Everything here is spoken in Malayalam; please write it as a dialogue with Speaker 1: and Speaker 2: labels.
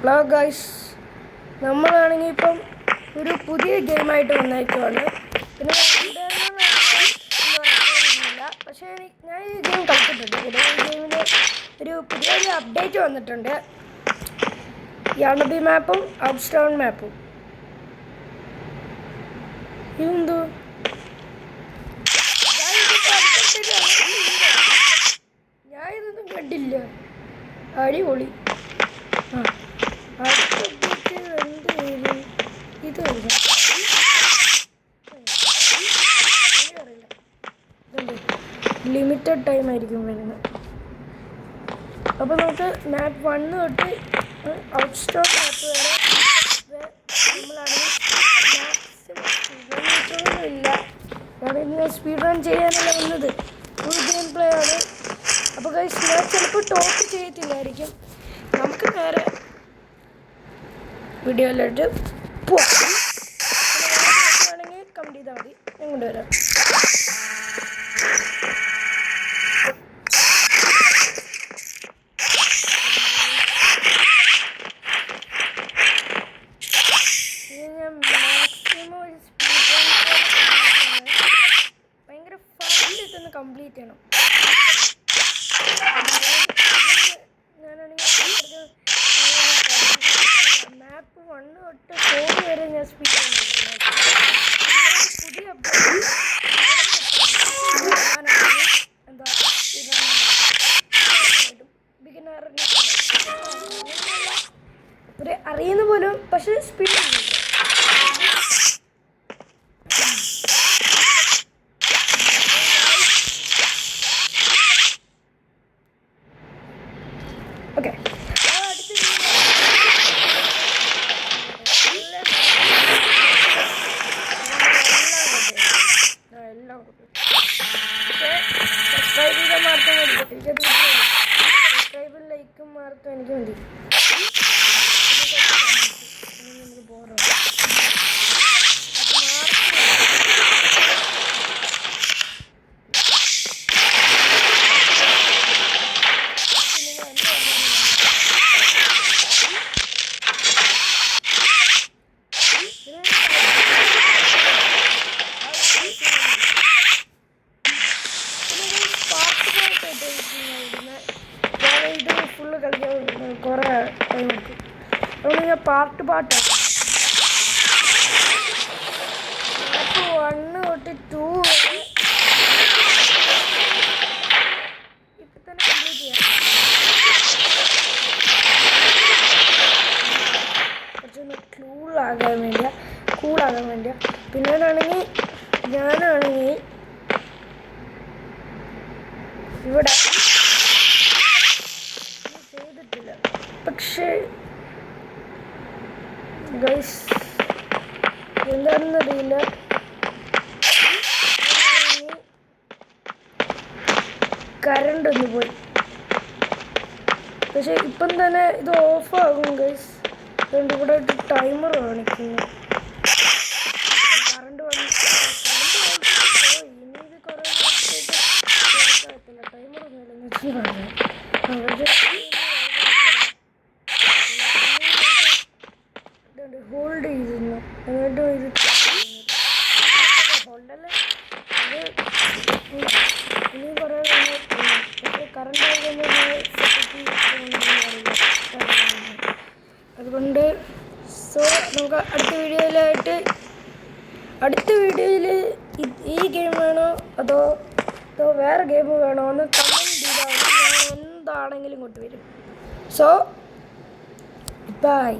Speaker 1: ഹലോ ഗൈസ്, നമ്മളാണെങ്കിൽ ഇപ്പം ഒരു പുതിയ ഗെയിമായിട്ട് വന്നേക്കുവാണ്. പിന്നെ പക്ഷേ ഞാൻ ഈ ഗെയിം കളിച്ചിട്ടുണ്ട്. പിന്നെ ഈ ഗെയിമിൽ ഒരു പുതിയൊരു അപ്ഡേറ്റ് വന്നിട്ടുണ്ട്. യാണബി മാപ്പും ഔട്ട്സ്റ്റോൺ മാപ്പും. ഇതെന്തോ ഞാൻ ഇതൊന്നും കണ്ടില്ല. അടിപൊളി. ഇത് ലിമിറ്റഡ് ടൈം ആയിരിക്കും വരുന്നത്. അപ്പോൾ നമുക്ക് മാപ്പ് 1 തൊട്ട് ഔട്ട്സ്റ്റോൺ മാപ്പ് വരെ നമ്മളാണെങ്കിൽ മാക്സിമം ഇല്ല. ഞാൻ സ്പീഡ് റൺ ചെയ്യാനല്ല വന്നത്. ഫുൾ ഗെയിം പ്ലേ ആണ്. അപ്പോൾ ഗൈസ്, ഞാൻ ചിലപ്പോൾ ടോപ്പ് ചെയ്യത്തില്ലായിരിക്കും. നമുക്ക് നേരെ വീഡിയോയിലോട്ട് പോവാം. ആണെങ്കിൽ കമൻറ്റ് ചെയ്താൽ മതി, ഞാൻ കൊണ്ടുവരാം. ഞാൻ മാക്സിമം ഒരു സ്പീഡ് ഭയങ്കര ഫാസ്റ്റ് ഇതൊന്ന് കംപ്ലീറ്റ് ചെയ്യണം. മാപ്പ് 1 തൊട്ട് 4 വരെ ഞാൻ സ്പീഡ് പുതിയ എന്താ ബിഗിനറിന് ഒരു അറിയുന്ന പോലും, പക്ഷെ സ്പീഡ് ഓക്കെ. സബ്സ്ക്രൈബ് ചെയ്താൽ മാത്രം മതി. എനിക്കത് സബ്സ്ക്രൈബും ലൈക്കും മാത്രം എനിക്ക് മതി. നമുക്ക് ബോറാണ്. ഫുള്ള് കളിക്കാൻ കുറേ ടൈം എടുക്കും. അതുകൊണ്ട് ഞാൻ പാർട്ട് മാപ്പ് 1 തൊട്ട് 2 വരെ ഇപ്പം തന്നെ കംപ്ലീറ്റ് ചെയ്യാം. കുറച്ചൊന്ന് കൂളാകാൻ വേണ്ടിയാ. പിന്നീടാണെങ്കിൽ ഞാനാണെങ്കിൽ ഇവിടെ ചെയ്തിട്ടില്ല. പക്ഷേ ഗൈസ്, എന്താണെന്നറിയില്ല, കറണ്ട് ഒന്ന് പോയി. പക്ഷെ ഇപ്പം തന്നെ ഇത് ഓഫാകും ഗൈസ്. അതുകൊണ്ട് ഇവിടെ ഒരു ടൈമർ കാണിക്കുന്നു. കറണ്ട് ഇനി ഇത് കുറേ ടൈമർ ഒന്നുമില്ല. ഹോൾഡ് ചെയ്തിരുന്നു. എന്നിട്ട് ഇത് ഹോൾഡല്ലേ ഇനി കുറേ കറണ്ട് അതുകൊണ്ട് നമുക്ക് അടുത്ത വീഡിയോയിൽ ഈ ഗെയിം വേണോ അതോ വേറെ ഗെയിം വേണോ എന്ന് കമൻറ്റ് ചെയ്താൽ ഞാൻ എന്താണെങ്കിലും ഇങ്ങോട്ട് വരും. So by.